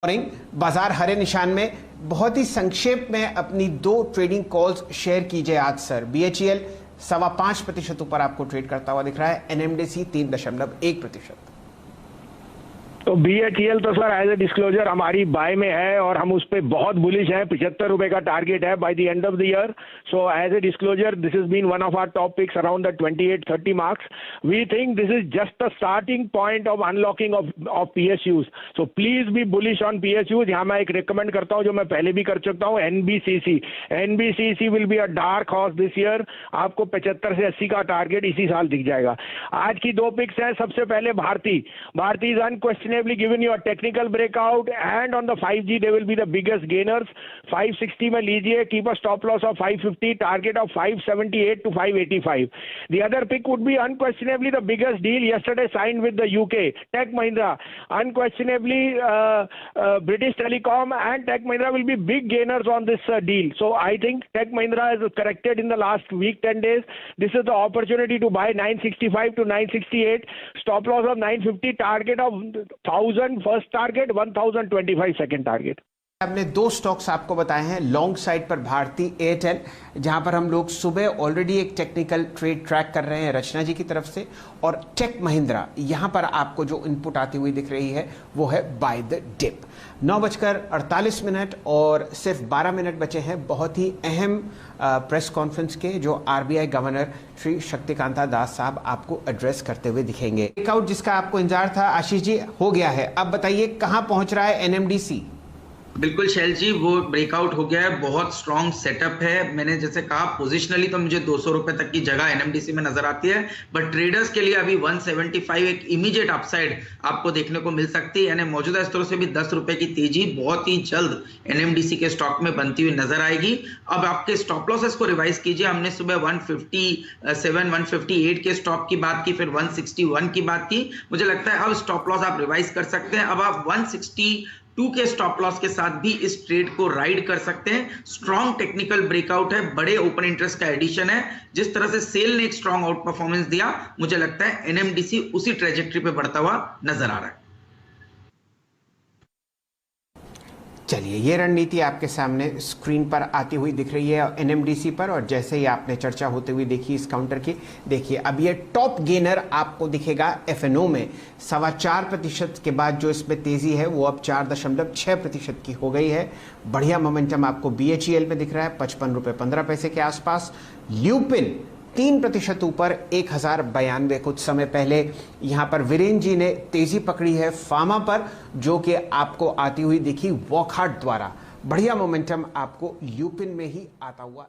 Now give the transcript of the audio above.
Morning बाजार हरे निशान में बहुत ही संक्षेप में अपनी दो ट्रेडिंग कॉल्स शेयर कीजिए आज सर। बीएचईएल 5.25% ऊपर आपको ट्रेड करता हुआ दिख रहा है, एनएमडीसी 3.1%। तो बीएचईएल तो सर एज ए डिस्क्लोजर हमारी बाय में है और हम उस पर बहुत बुलिश है। 75 रुपए का टारगेट है by the end of the year. So as a disclosure this is been one of our top picks around the 28-30 marks. We think this is just the starting point of unlocking of PSUs. So please be bullish on PSUs. यहाँ मैं एक recommend करता हूँ जो मैं पहले भी कर चुका हूँ, NBCC will be a dark horse this year. आपको 75 से 80 का टारगेट इसी साल दिख जाएगा। आज की दो पिक्स है, सबसे पहले Bharti is unquestionably given you a technical breakout and on the 5G they will be the biggest gainers। 560 में लीजिए, keep a stop loss of 550, target of 578 to 585। The other pick would be unquestionably the biggest deal yesterday signed with the UK, Tech Mahindra। Unquestionably British Telecom and Tech Mahindra will be big gainers on this deal। So I think Tech Mahindra has corrected in the last week 10 days। This is the opportunity to buy 965 to 968, stop loss of 950, target of 1000 first target, 1025 second target. हमने दो stocks आपको बताए हैं long side पर, Bharti Airtel, जहां पर हम लोग सुबह ऑलरेडी एक टेक्निकल ट्रेड ट्रैक कर रहे हैं रचना जी की तरफ से, और टेक महिंद्रा यहां पर आपको जो इनपुट आती हुई दिख रही है वो है बाय द डिप। 9:48 और सिर्फ 12 मिनट बचे हैं बहुत ही अहम प्रेस कॉन्फ्रेंस के, जो आरबीआई गवर्नर श्री शक्तिकांता दास साहब आपको एड्रेस करते हुए दिखेंगे। ब्रेकआउट जिसका आपको इंतजार था आशीष जी हो गया है, अब बताइए कहां पहुंच रहा है एनएमडीसी? बिल्कुल शैल जी, वो ब्रेकआउट हो गया है, बहुत स्ट्रॉन्ग सेटअप है। मैंने जैसे कहा पोजिशनली तो मुझे 200 रुपए तक की जगह एनएमडीसी में नजर आती है, बट ट्रेडर्स के लिए अभी 175 एक इमीडिएट अपसाइड आपको देखने को मिल सकती है। यानी मौजूदा स्तरों से भी 10 रुपए की तेजी बहुत ही जल्द एनएमडीसी के स्टॉक में बनती हुई नजर आएगी। अब आपके स्टॉप लॉसेस को रिवाइज कीजिए। हमने सुबह 157 158 के स्टॉप की बात की, फिर 161 की बात की। मुझे लगता है अब स्टॉप लॉस आप रिवाइज कर सकते हैं। अब आप 162 के स्टॉप लॉस के साथ भी इस ट्रेड को राइड कर सकते हैं। स्ट्रॉन्ग टेक्निकल ब्रेकआउट है, बड़े ओपन इंटरेस्ट का एडिशन है। जिस तरह से सेल ने एक स्ट्रॉन्ग आउट परफॉर्मेंस दिया, मुझे लगता है एनएमडीसी उसी ट्रेजेक्टरी पे बढ़ता हुआ नजर आ रहा है। चलिए, ये रणनीति आपके सामने स्क्रीन पर आती हुई दिख रही है एनएमडीसी पर, और जैसे ही आपने चर्चा होते हुए देखी इस काउंटर की, देखिए अब ये टॉप गेनर आपको दिखेगा एफएनओ में। 4.25% के बाद जो इसमें तेजी है वो अब 4.6% की हो गई है। बढ़िया मोमेंटम आपको बीएचईएल में दिख रहा है 55 रुपये 15 पैसे के आसपास। ल्यूपिन 3% ऊपर 1092 कुछ समय पहले। यहां पर वीरेन जी ने तेजी पकड़ी है फार्मा पर, जो कि आपको आती हुई दिखी वॉकहार्ट द्वारा। बढ़िया मोमेंटम आपको ल्यूपिन में ही आता हुआ